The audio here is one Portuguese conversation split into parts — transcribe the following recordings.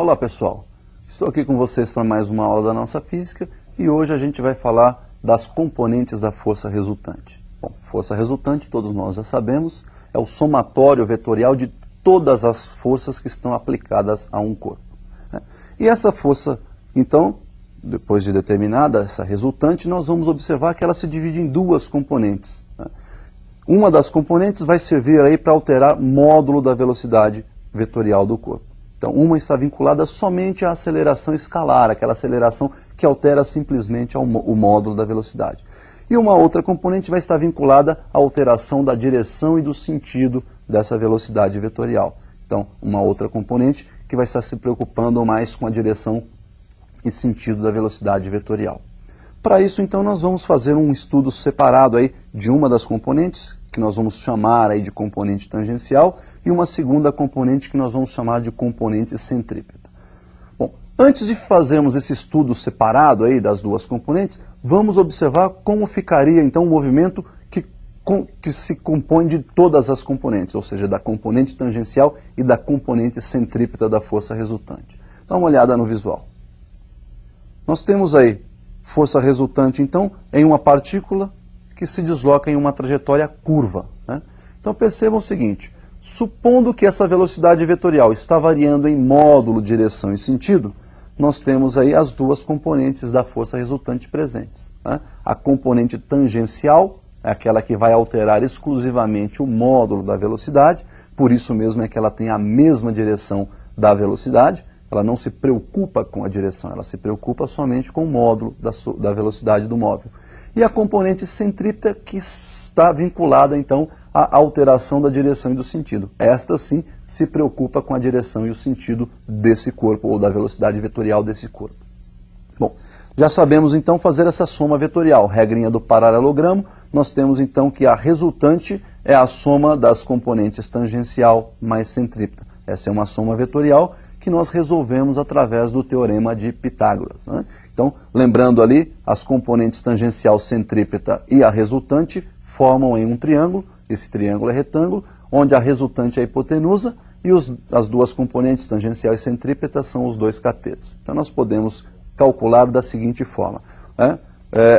Olá pessoal, estou aqui com vocês para mais uma aula da nossa física e hoje a gente vai falar das componentes da força resultante. Bom, força resultante, todos nós já sabemos, é o somatório vetorial de todas as forças que estão aplicadas a um corpo. E essa força, então, depois de determinada essa resultante, nós vamos observar que ela se divide em duas componentes. Uma das componentes vai servir aí para alterar módulo da velocidade vetorial do corpo. Então, uma está vinculada somente à aceleração escalar, aquela aceleração que altera simplesmente o módulo da velocidade. E uma outra componente vai estar vinculada à alteração da direção e do sentido dessa velocidade vetorial. Então, uma outra componente que vai estar se preocupando mais com a direção e sentido da velocidade vetorial. Para isso, então, nós vamos fazer um estudo separado aí de uma das componentes, que nós vamos chamar aí de componente tangencial, e uma segunda componente que nós vamos chamar de componente centrípeta. Bom, antes de fazermos esse estudo separado aí das duas componentes, vamos observar como ficaria então o movimento que se compõe de todas as componentes, ou seja, da componente tangencial e da componente centrípeta da força resultante. Dá uma olhada no visual. Nós temos aí força resultante, então, em uma partícula que se desloca em uma trajetória curva. Então percebam o seguinte, supondo que essa velocidade vetorial está variando em módulo, direção e sentido, nós temos aí as duas componentes da força resultante presentes. A componente tangencial é aquela que vai alterar exclusivamente o módulo da velocidade, por isso mesmo é que ela tem a mesma direção da velocidade, ela não se preocupa com a direção, ela se preocupa somente com o módulo da velocidade do móvel. E a componente centrípeta que está vinculada, então, à alteração da direção e do sentido. Esta, sim, se preocupa com a direção e o sentido desse corpo, ou da velocidade vetorial desse corpo. Bom, já sabemos, então, fazer essa soma vetorial. Regrinha do paralelogramo, nós temos, então, que a resultante é a soma das componentes tangencial mais centrípeta. Essa é uma soma vetorial que nós resolvemos através do teorema de Pitágoras. Então, lembrando ali, as componentes tangencial, centrípeta e a resultante formam em um triângulo, esse triângulo é retângulo, onde a resultante é a hipotenusa e as duas componentes tangencial e centrípeta são os dois catetos. Então, nós podemos calcular da seguinte forma,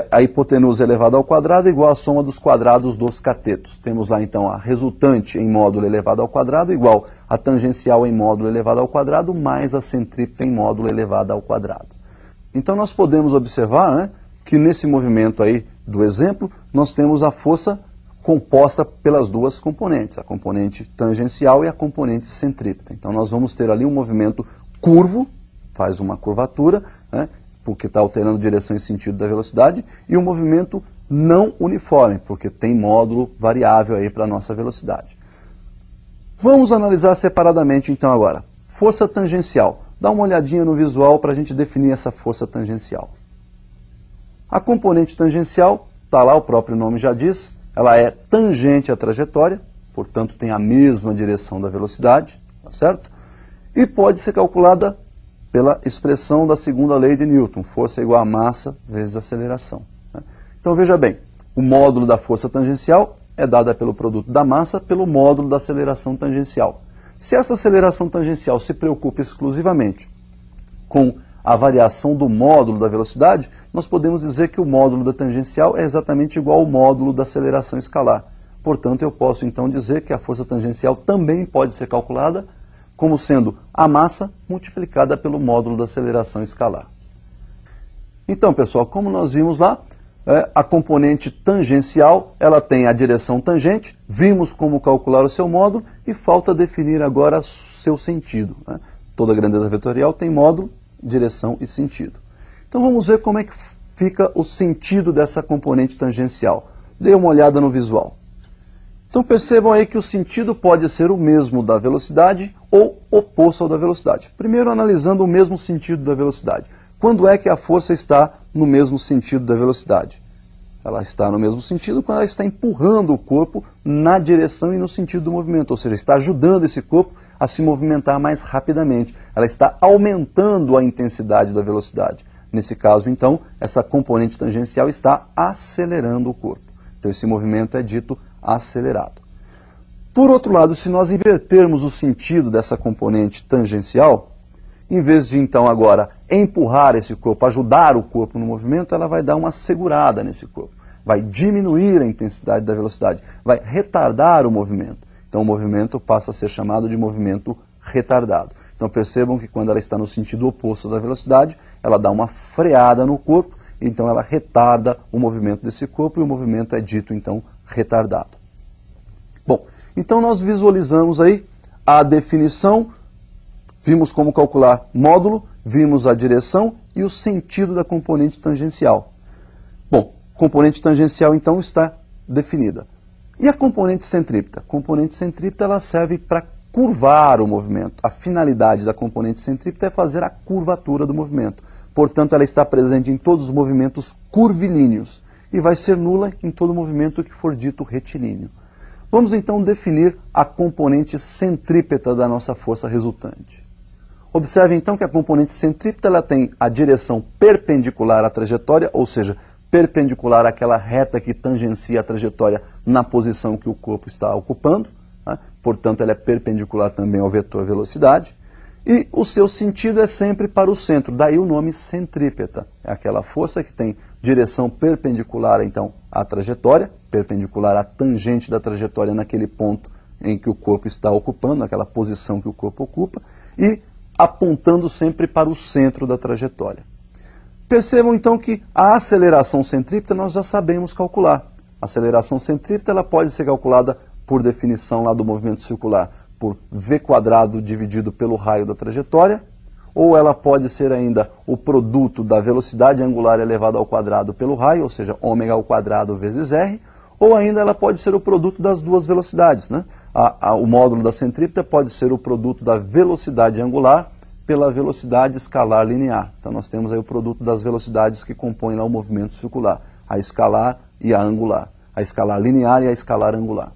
a hipotenusa elevada ao quadrado é igual à soma dos quadrados dos catetos. Temos lá então a resultante em módulo elevado ao quadrado igual a tangencial em módulo elevado ao quadrado mais a centrípeta em módulo elevado ao quadrado. Então nós podemos observar que nesse movimento aí do exemplo, nós temos a força composta pelas duas componentes, a componente tangencial e a componente centrípeta. Então nós vamos ter ali um movimento curvo, faz uma curvatura, porque está alterando direção e sentido da velocidade, e um movimento não uniforme, porque tem módulo variável aí para a nossa velocidade. Vamos analisar separadamente então agora. Força tangencial. Dá uma olhadinha no visual para a gente definir essa força tangencial. A componente tangencial, está lá, o próprio nome já diz, ela é tangente à trajetória, portanto tem a mesma direção da velocidade, tá certo? E pode ser calculada pela expressão da segunda lei de Newton, força igual a massa vezes aceleração. Então veja bem, o módulo da força tangencial é dada pelo produto da massa pelo módulo da aceleração tangencial. Se essa aceleração tangencial se preocupa exclusivamente com a variação do módulo da velocidade, nós podemos dizer que o módulo da tangencial é exatamente igual ao módulo da aceleração escalar. Portanto, eu posso então dizer que a força tangencial também pode ser calculada como sendo a massa multiplicada pelo módulo da aceleração escalar. Então, pessoal, como nós vimos lá, a componente tangencial, ela tem a direção tangente, vimos como calcular o seu módulo e falta definir agora seu sentido. Toda grandeza vetorial tem módulo, direção e sentido. Então vamos ver como é que fica o sentido dessa componente tangencial. Dê uma olhada no visual. Então percebam aí que o sentido pode ser o mesmo da velocidade ou oposto ao da velocidade. Primeiro analisando o mesmo sentido da velocidade. Quando é que a força está no mesmo sentido da velocidade? Ela está no mesmo sentido quando ela está empurrando o corpo na direção e no sentido do movimento, ou seja, está ajudando esse corpo a se movimentar mais rapidamente. Ela está aumentando a intensidade da velocidade. Nesse caso, então, essa componente tangencial está acelerando o corpo. Então esse movimento é dito acelerado. Por outro lado, se nós invertermos o sentido dessa componente tangencial em vez de então agora empurrar esse corpo, ajudar o corpo no movimento, ela vai dar uma segurada nesse corpo, vai diminuir a intensidade da velocidade, vai retardar o movimento. Então o movimento passa a ser chamado de movimento retardado. Então percebam que quando ela está no sentido oposto da velocidade, ela dá uma freada no corpo, então ela retarda o movimento desse corpo e o movimento é dito então retardado. Bom, então nós visualizamos aí a definição, vimos como calcular módulo, vimos a direção e o sentido da componente tangencial. Bom, componente tangencial então está definida. E a componente centrípeta? A componente centrípeta ela serve para curvar o movimento. A finalidade da componente centrípeta é fazer a curvatura do movimento. Portanto, ela está presente em todos os movimentos curvilíneos e vai ser nula em todo movimento que for dito retilíneo. Vamos então definir a componente centrípeta da nossa força resultante. Observe então que a componente centrípeta ela tem a direção perpendicular à trajetória, ou seja, perpendicular àquela reta que tangencia a trajetória na posição que o corpo está ocupando, né? Portanto, ela é perpendicular também ao vetor velocidade, e o seu sentido é sempre para o centro, daí o nome centrípeta. É aquela força que tem direção perpendicular então à trajetória, perpendicular à tangente da trajetória naquele ponto em que o corpo está ocupando, naquela posição que o corpo ocupa, e apontando sempre para o centro da trajetória. Percebam então que a aceleração centrípeta nós já sabemos calcular. A aceleração centrípeta ela pode ser calculada por definição lá do movimento circular, por v² dividido pelo raio da trajetória, ou ela pode ser ainda o produto da velocidade angular elevada ao quadrado pelo raio, ou seja, ω² vezes r, ou ainda ela pode ser o produto das duas velocidades, né? O módulo da centrípeta pode ser o produto da velocidade angular pela velocidade escalar linear. Então nós temos aí o produto das velocidades que compõem lá o movimento circular, a escalar e a angular, a escalar linear e a escalar angular.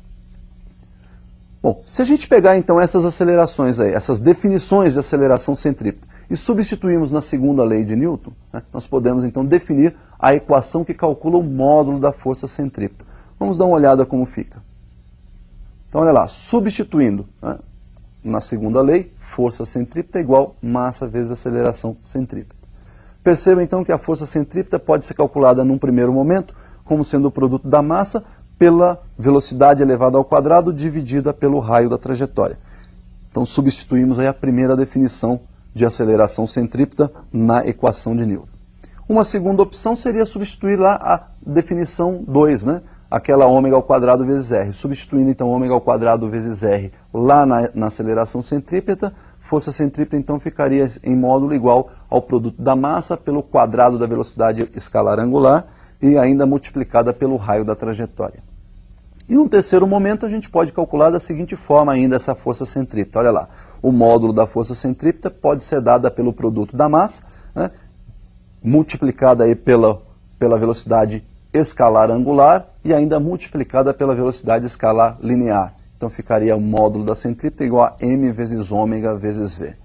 Bom, se a gente pegar então essas acelerações aí, essas definições de aceleração centrípeta e substituirmos na segunda lei de Newton, né, nós podemos então definir a equação que calcula o módulo da força centrípeta. Vamos dar uma olhada como fica. Então olha lá, substituindo, né, na segunda lei, força centrípeta é igual massa vezes aceleração centrípeta. Perceba então que a força centrípeta pode ser calculada num primeiro momento como sendo o produto da massa pela velocidade elevada ao quadrado dividida pelo raio da trajetória. Então substituímos aí a primeira definição de aceleração centrípeta na equação de Newton. Uma segunda opção seria substituir lá a definição 2, né? Aquela ω² vezes r. Substituindo então ω² vezes r lá na aceleração centrípeta, força centrípeta então ficaria em módulo igual ao produto da massa pelo quadrado da velocidade escalar angular e ainda multiplicada pelo raio da trajetória. E num terceiro momento a gente pode calcular da seguinte forma ainda essa força centrípeta. Olha lá, o módulo da força centrípeta pode ser dada pelo produto da massa, né, multiplicada aí pela velocidade escalar angular e ainda multiplicada pela velocidade escalar linear. Então ficaria o módulo da centrípeta igual a m vezes ômega vezes v.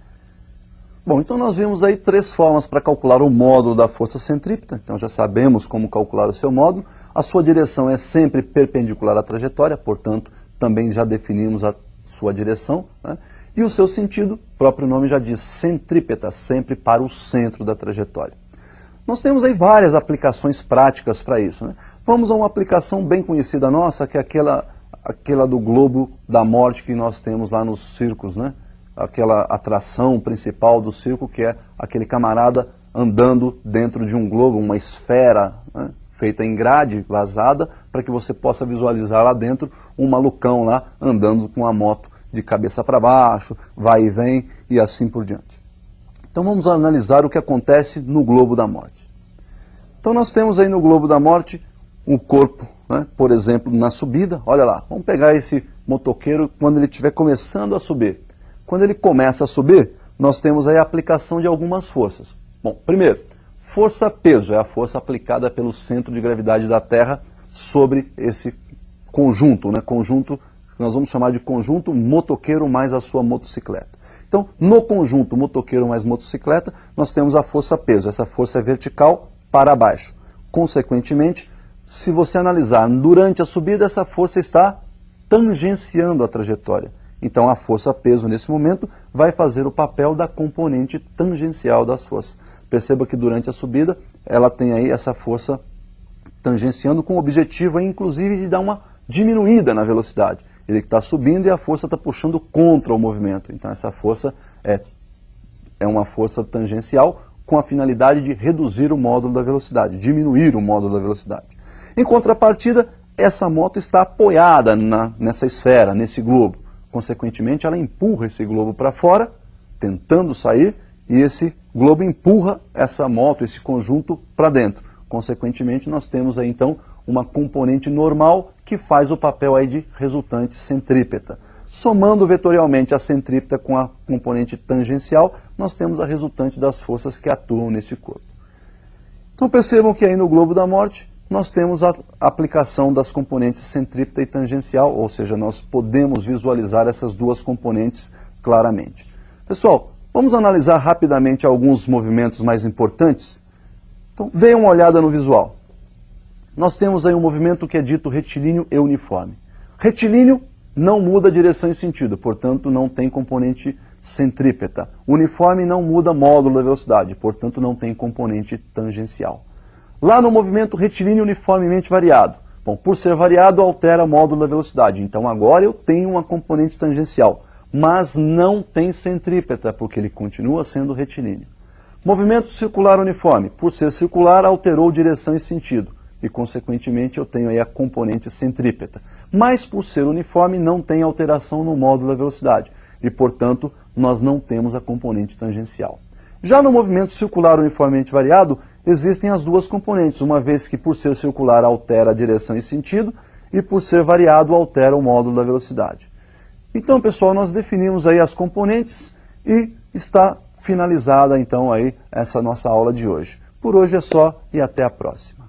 Bom, então nós vimos aí três formas para calcular o módulo da força centrípeta. Então já sabemos como calcular o seu módulo. A sua direção é sempre perpendicular à trajetória, portanto, também já definimos a sua direção, né? E o seu sentido, o próprio nome já diz, centrípeta, sempre para o centro da trajetória. Nós temos aí várias aplicações práticas para isso, né? Vamos a uma aplicação bem conhecida nossa, que é aquela do globo da morte que nós temos lá nos circos, né? Aquela atração principal do circo, que é aquele camarada andando dentro de um globo, uma esfera, né, feita em grade, vazada, para que você possa visualizar lá dentro um malucão lá andando com a moto de cabeça para baixo, vai e vem e assim por diante. Então vamos analisar o que acontece no globo da morte. Então nós temos aí no globo da morte um corpo, né, por exemplo, na subida. Olha lá, vamos pegar esse motoqueiro quando ele estiver começando a subir. Quando ele começa a subir, nós temos aí a aplicação de algumas forças. Bom, primeiro, força-peso é a força aplicada pelo centro de gravidade da Terra sobre esse conjunto, né? Conjunto que nós vamos chamar de conjunto motoqueiro mais a sua motocicleta. Então, no conjunto motoqueiro mais motocicleta, nós temos a força-peso. Essa força é vertical para baixo. Consequentemente, se você analisar durante a subida, essa força está tangenciando a trajetória. Então a força-peso nesse momento vai fazer o papel da componente tangencial das forças. Perceba que durante a subida ela tem aí essa força tangenciando com o objetivo aí, inclusive de dar uma diminuída na velocidade. Ele está subindo e a força está puxando contra o movimento. Então essa força é uma força tangencial com a finalidade de reduzir o módulo da velocidade, diminuir o módulo da velocidade. Em contrapartida, essa moto está apoiada nessa esfera, nesse globo. Consequentemente, ela empurra esse globo para fora, tentando sair, e esse globo empurra essa moto, esse conjunto, para dentro. Consequentemente, nós temos aí então uma componente normal que faz o papel aí de resultante centrípeta. Somando vetorialmente a centrípeta com a componente tangencial, nós temos a resultante das forças que atuam nesse corpo. Então percebam que aí no globo da morte nós temos a aplicação das componentes centrípeta e tangencial, ou seja, nós podemos visualizar essas duas componentes claramente. Pessoal, vamos analisar rapidamente alguns movimentos mais importantes? Então, deem uma olhada no visual. Nós temos aí um movimento que é dito retilíneo e uniforme. Retilíneo não muda direção e sentido, portanto não tem componente centrípeta. Uniforme não muda módulo da velocidade, portanto não tem componente tangencial. Lá no movimento retilíneo uniformemente variado, bom, por ser variado altera o módulo da velocidade, então agora eu tenho uma componente tangencial, mas não tem centrípeta, porque ele continua sendo retilíneo. Movimento circular uniforme, por ser circular alterou direção e sentido, e consequentemente eu tenho aí a componente centrípeta. Mas por ser uniforme não tem alteração no módulo da velocidade, e portanto nós não temos a componente tangencial. Já no movimento circular uniformemente variado, existem as duas componentes, uma vez que por ser circular altera a direção e sentido, e por ser variado altera o módulo da velocidade. Então, pessoal, nós definimos aí as componentes e está finalizada então aí essa nossa aula de hoje. Por hoje é só e até a próxima.